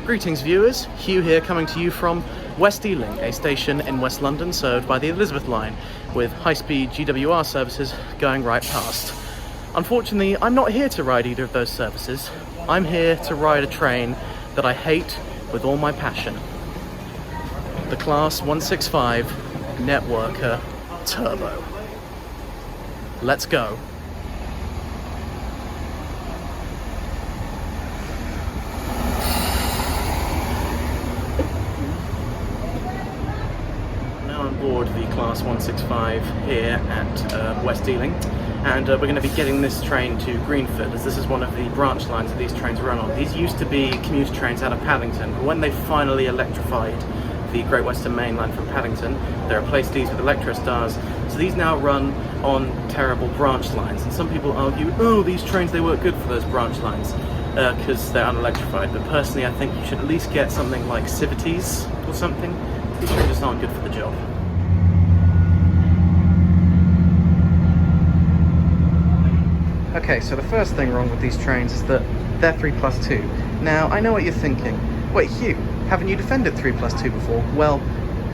Greetings viewers, Hugh here coming to you from West Ealing, a station in West London served by the Elizabeth line with high-speed GWR services going right past. Unfortunately, I'm not here to ride either of those services. I'm here to ride a train that I hate with all my passion. The Class 165 Networker Turbo. Let's go. Board the Class 165 here at West Ealing, and we're going to be getting this train to Greenford, as this is one of the branch lines that these trains run on. These used to be commuter trains out of Paddington, but when they finally electrified the Great Western Main Line from Paddington, they replaced these with Electrostars, so these now run on terrible branch lines. And some people argue, oh, these trains, they work good for those branch lines because they're unelectrified, but personally I think you should at least get something like Civities or something. These trains just aren't good for the job. Okay, so the first thing wrong with these trains is that they're 3+2. Now, I know what you're thinking. Wait, Hugh, haven't you defended 3+2 before? Well,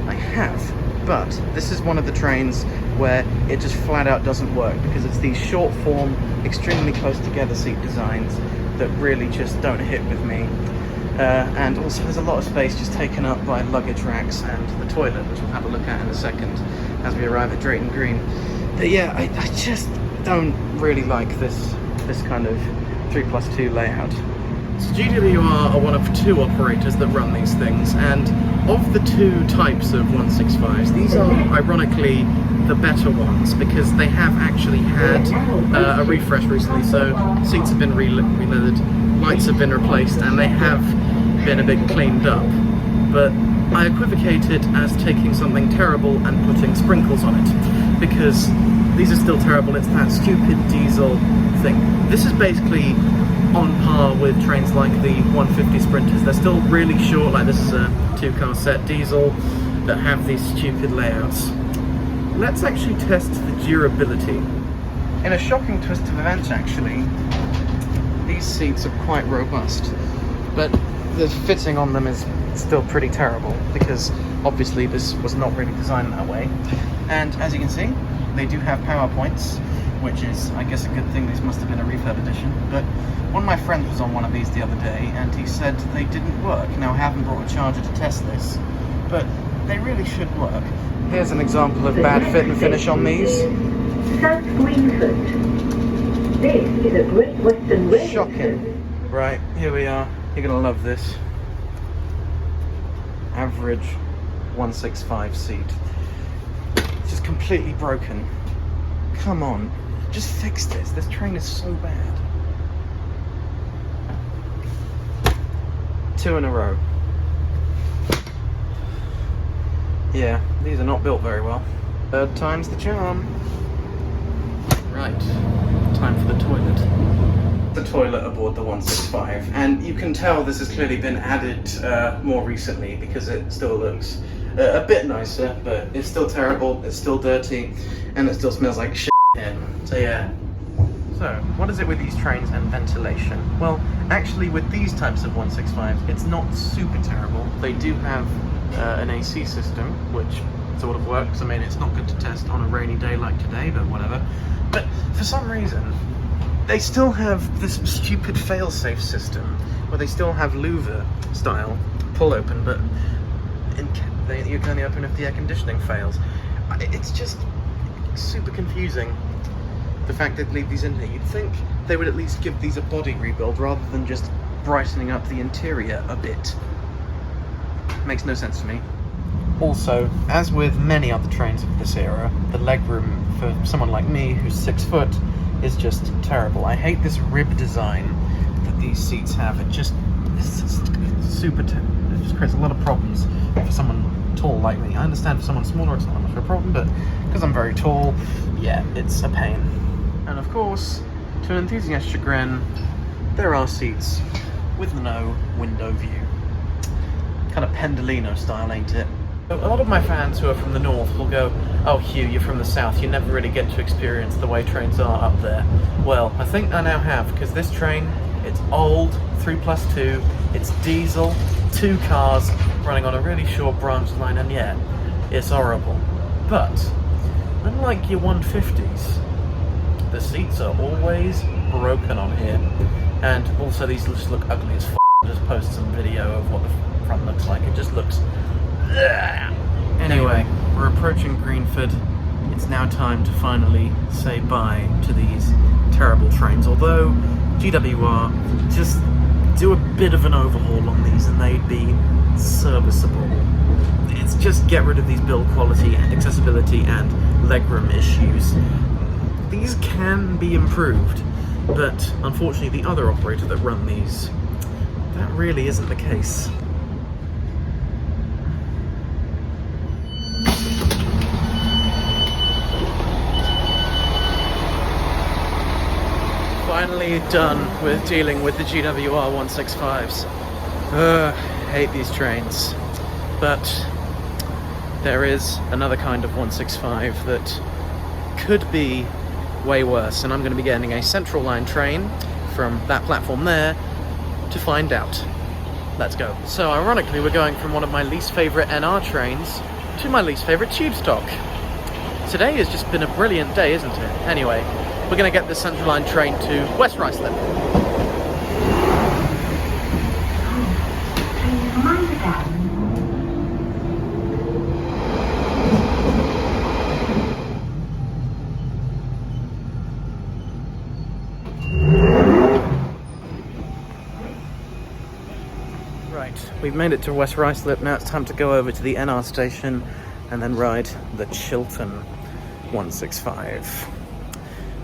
I have, but this is one of the trains where it just flat out doesn't work because it's these short form, extremely close together seat designs that really just don't hit with me. And also there's a lot of space just taken up by luggage racks and the toilet, which we'll have a look at in a second as we arrive at Drayton Green. But yeah, I just don't really like this kind of 3+2 layout. So GWR are one of two operators that run these things, and of the two types of 165s, these are ironically the better ones because they have actually had a refresh recently, so seats have been re-leathered, lights have been replaced, and they have been a bit cleaned up. But I equivocated as taking something terrible and putting sprinkles on it, because these are still terrible. It's that stupid diesel thing. This is basically on par with trains like the 150 Sprinters. They're still really short, like this is a 2-car set diesel that have these stupid layouts. Let's actually test the durability. In a shocking twist of events, actually, these seats are quite robust, but the fitting on them is still pretty terrible because obviously this was not really designed that way. And as you can see, they do have power points, which is, I guess, a good thing. These must have been a refurb edition. But one of my friends was on one of these the other day, and he said they didn't work. Now, I haven't brought a charger to test this, but they really should work. Here's an example of bad fit and finish on these. South Greenford. This is a Great Western Railway. Shocking. Right, here we are. You're gonna love this. Average 165 seat. Just completely broken. Come on, just fix this. This train is so bad. 2 in a row. Yeah, these are not built very well. Third time's the charm. Right, time for the toilet. The toilet aboard the 165, and you can tell this has clearly been added more recently because it still looks a bit nicer, but it's still terrible, it's still dirty, and it still smells like shit here. So yeah. So, what is it with these trains and ventilation? Well, actually with these types of 165s, it's not super terrible. They do have an AC system, which sort of works. I mean, it's not good to test on a rainy day like today, but whatever. But for some reason, they still have this stupid fail-safe system, where they still have louver style pull open, but you can only open if the air conditioning fails. It's just super confusing, the fact that they leave these in here. You'd think they would at least give these a body rebuild rather than just brightening up the interior a bit. Makes no sense to me. Also, as with many other trains of this era, the legroom for someone like me who's 6 foot is just terrible. I hate this rib design that these seats have. It's just super it just creates a lot of problems for someone tall like me. I understand for someone smaller it's not much of a problem, but because I'm very tall, yeah, it's a pain. And of course, to an enthusiast's chagrin, there are seats with no window view. Kind of Pendolino style, ain't it? A lot of my fans who are from the north will go, oh Hugh, you're from the south, you never really get to experience the way trains are up there. Well, I think I now have, because this train, it's old, 3+2, it's diesel, 2 cars running on a really short branch line, and yeah, it's horrible. But unlike your 150s, the seats are always broken on here, and also these just look ugly as f***. I'll just post some video of what the front looks like. It just looks... Anyway, we're approaching Greenford. It's now time to finally say bye to these terrible trains, although GWR just do a bit of an overhaul on these and they'd be serviceable. It's just get rid of these build quality and accessibility and legroom issues. These can be improved, but unfortunately the other operator that run these, that really isn't the case. Finally done with dealing with the GWR 165s. Hate these trains. But there is another kind of 165 that could be way worse, and I'm going to be getting a central line train from that platform there to find out. Let's go. So ironically, we're going from one of my least favourite NR trains to my least favourite tube stock. Today has just been a brilliant day, isn't it? Anyway, we're going to get the central line train to West Ruislip. Please mind the gap. Right, we've made it to West Ruislip. Now it's time to go over to the NR station and then ride the Chiltern 165.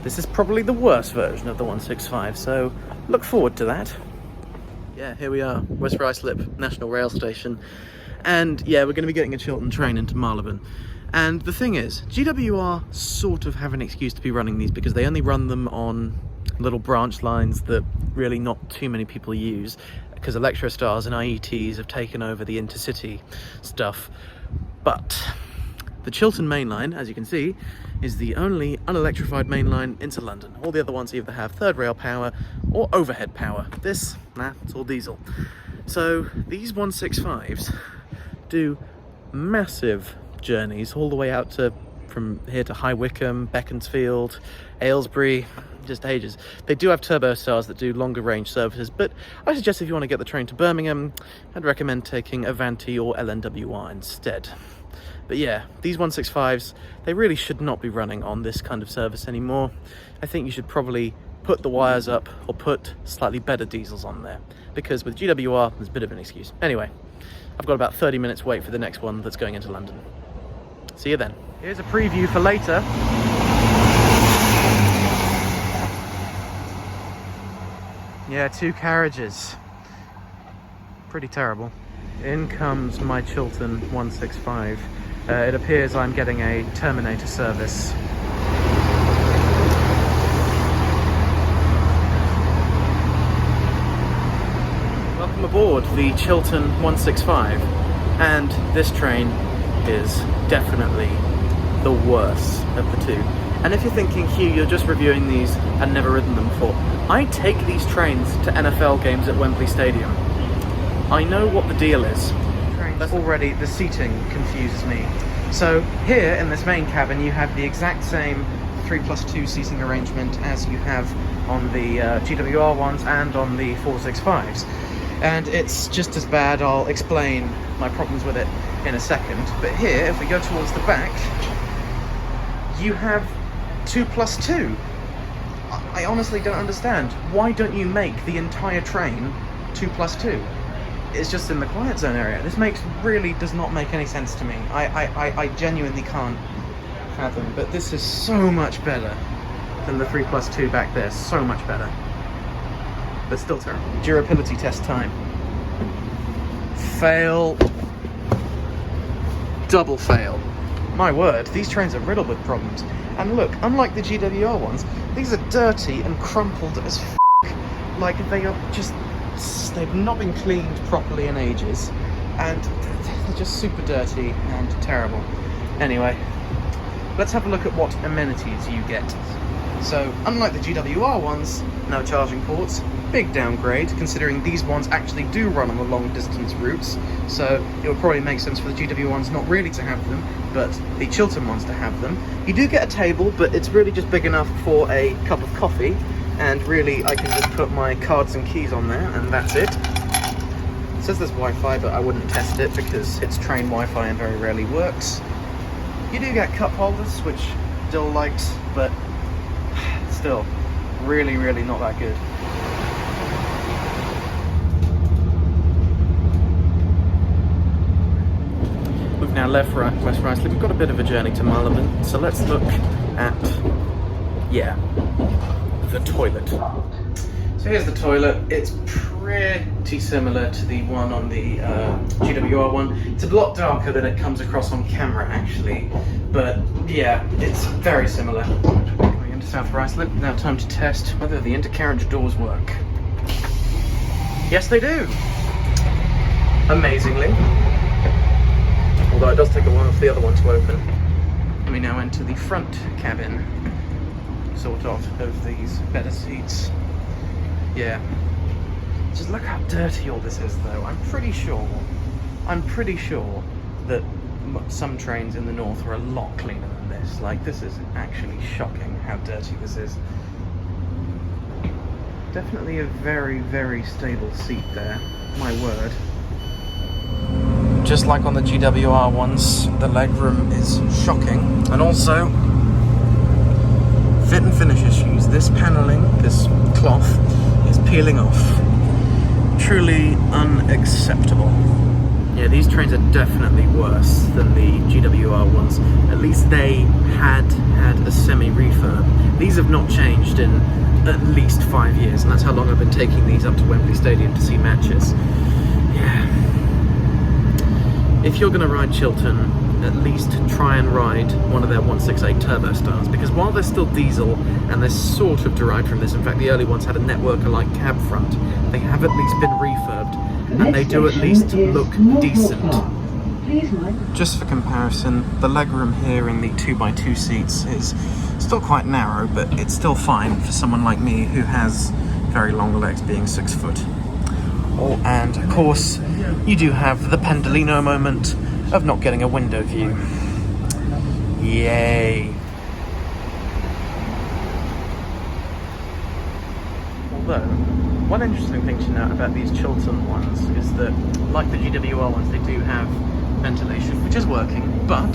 This is probably the worst version of the 165, so look forward to that. Yeah, here we are, West Ruislip National Rail Station. And yeah, we're going to be getting a Chiltern train into Marylebone. And the thing is, GWR sort of have an excuse to be running these because they only run them on little branch lines that really not too many people use, because Electrostars and IETs have taken over the intercity stuff. But the Chiltern main line, as you can see, is the only unelectrified main line into London. All the other ones either have third rail power or overhead power. This, nah, it's all diesel. So these 165s do massive journeys all the way out to, from here to High Wycombe, Beaconsfield, Aylesbury, just ages. They do have Turbostars that do longer range services, but I suggest if you want to get the train to Birmingham, I'd recommend taking Avanti or LNWR instead. But yeah, these 165s, they really should not be running on this kind of service anymore. I think you should probably put the wires up or put slightly better diesels on there, because with GWR, there's a bit of an excuse. Anyway, I've got about 30 minutes wait for the next one that's going into London. See you then. Here's a preview for later. Yeah, 2 carriages. Pretty terrible. In comes my Chiltern 165. It appears I'm getting a Terminator service. Welcome aboard the Chiltern 165, and this train is definitely the worst of the two. And if you're thinking, Hugh, you're just reviewing these and never ridden them before, I take these trains to NFL games at Wembley Stadium. I know what the deal is. Already the seating confuses me. So here in this main cabin you have the exact same 3+2 seating arrangement as you have on the GWR ones and on the 465s. And it's just as bad. I'll explain my problems with it in a second. But here, if we go towards the back, you have 2+2. I honestly don't understand. Why don't you make the entire train 2+2? It's just in the quiet zone area. This really does not make any sense to me. I genuinely can't fathom. But this is so much better than the 3+2 back there. So much better. But still terrible. Durability test time. Fail. Double fail. My word, these trains are riddled with problems. And look, unlike the GWR ones, these are dirty and crumpled as f***. Like, they are just... they've not been cleaned properly in ages. And they're just super dirty and terrible. Anyway, let's have a look at what amenities you get. So, unlike the GWR ones, no charging ports, big downgrade, considering these ones actually do run on the long distance routes, so it would probably make sense for the GW ones not really to have them, but the Chiltern ones to have them. You do get a table, but it's really just big enough for a cup of coffee, and really I can just put my cards and keys on there, and that's it. It says there's Wi-Fi, but I wouldn't test it because it's train Wi-Fi and very rarely works. You do get cup holders, which Dill likes, but still, really not that good. We've now left West Ruislip. We've got a bit of a journey to Marylebone, so let's look at, the toilet. So here's the toilet. It's pretty similar to the one on the GWR one. It's a lot darker than it comes across on camera, actually, but yeah, it's very similar. Going into South Ruislip. Now time to test whether the intercarriage doors work. Yes, they do. Amazingly. Although it does take a while for the other one to open. And we now enter the front cabin, sort of these better seats. Yeah. Just look how dirty all this is, though. I'm pretty sure that some trains in the north are a lot cleaner than this. Like, this is actually shocking how dirty this is. Definitely a very stable seat there, my word. Just like on the GWR ones, the legroom is shocking. And also, fit and finish issues. This paneling, this cloth, is peeling off. Truly unacceptable. Yeah, these trains are definitely worse than the GWR ones. At least they had a semi-refurb. These have not changed in at least 5 years, and that's how long I've been taking these up to Wembley Stadium to see matches. Yeah. If you're going to ride Chiltern, at least try and ride one of their 168 Turbo Stars, because while they're still diesel and they're sort of derived from this, in fact the early ones had a networker-like cab front, they have at least been refurbed, and they do at least look decent. Just for comparison, the legroom here in the 2x2 seats is still quite narrow, but it's still fine for someone like me who has very long legs, being 6 foot. Oh, and of course, you do have the Pendolino moment of not getting a window view. Yay. Although, one interesting thing to note about these Chiltern ones is that, like the GWR ones, they do have ventilation, which is working, but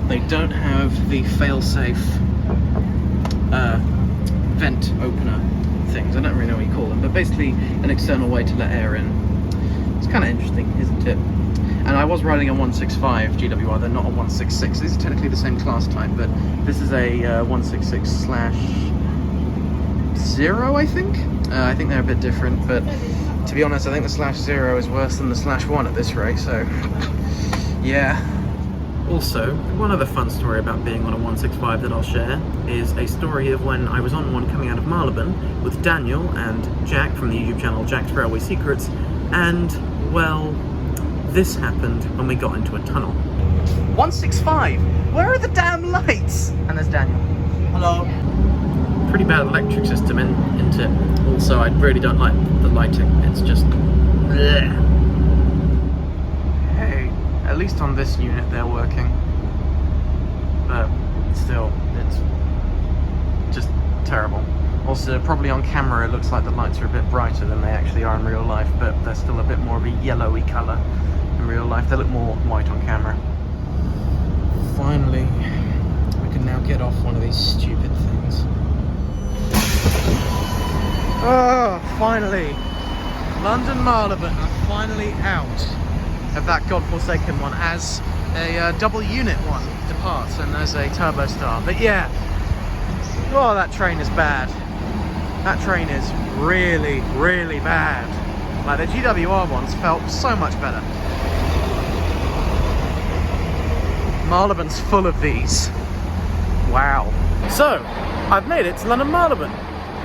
they don't have the fail-safe vent opener things. I don't really know what you call them, but basically an external way to let air in. It's kind of interesting, isn't it? And I was riding a 165 GWR, they're not a 166. These are technically the same class type, but this is a 166/0, I think? I think they're a bit different, but to be honest, I think the /0 is worse than the /1 at this rate, so yeah. Also, one other fun story about being on a 165 that I'll share is a story of when I was on one coming out of Marylebone with Daniel and Jack from the YouTube channel Jack's Railway Secrets, and, well, this happened when we got into a tunnel. 165! Where are the damn lights? And there's Daniel. Hello. Pretty bad electric system, isn't it? Also, I really don't like the lighting. It's just... bleh. Hey, at least on this unit they're working. But still, it's just terrible. Also, probably on camera it looks like the lights are a bit brighter than they actually are in real life, but they're still a bit more of a yellowy colour in real life. They look more white on camera. Finally, we can now get off one of these stupid things. Oh, finally! London Marylebone are finally out of that godforsaken one as a double unit one departs and there's a Turbo Star. But yeah, oh, that train is bad. That train is really bad. Like, the GWR ones felt so much better. Marylebone's full of these. Wow. So, I've made it to London Marylebone.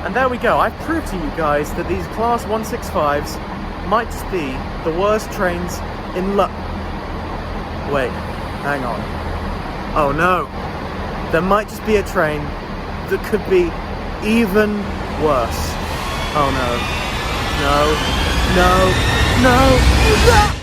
And there we go. I've proved to you guys that these Class 165s might just be the worst trains in Wait, hang on. Oh no. There might just be a train that could be even worse. Oh no. No. No. No. No.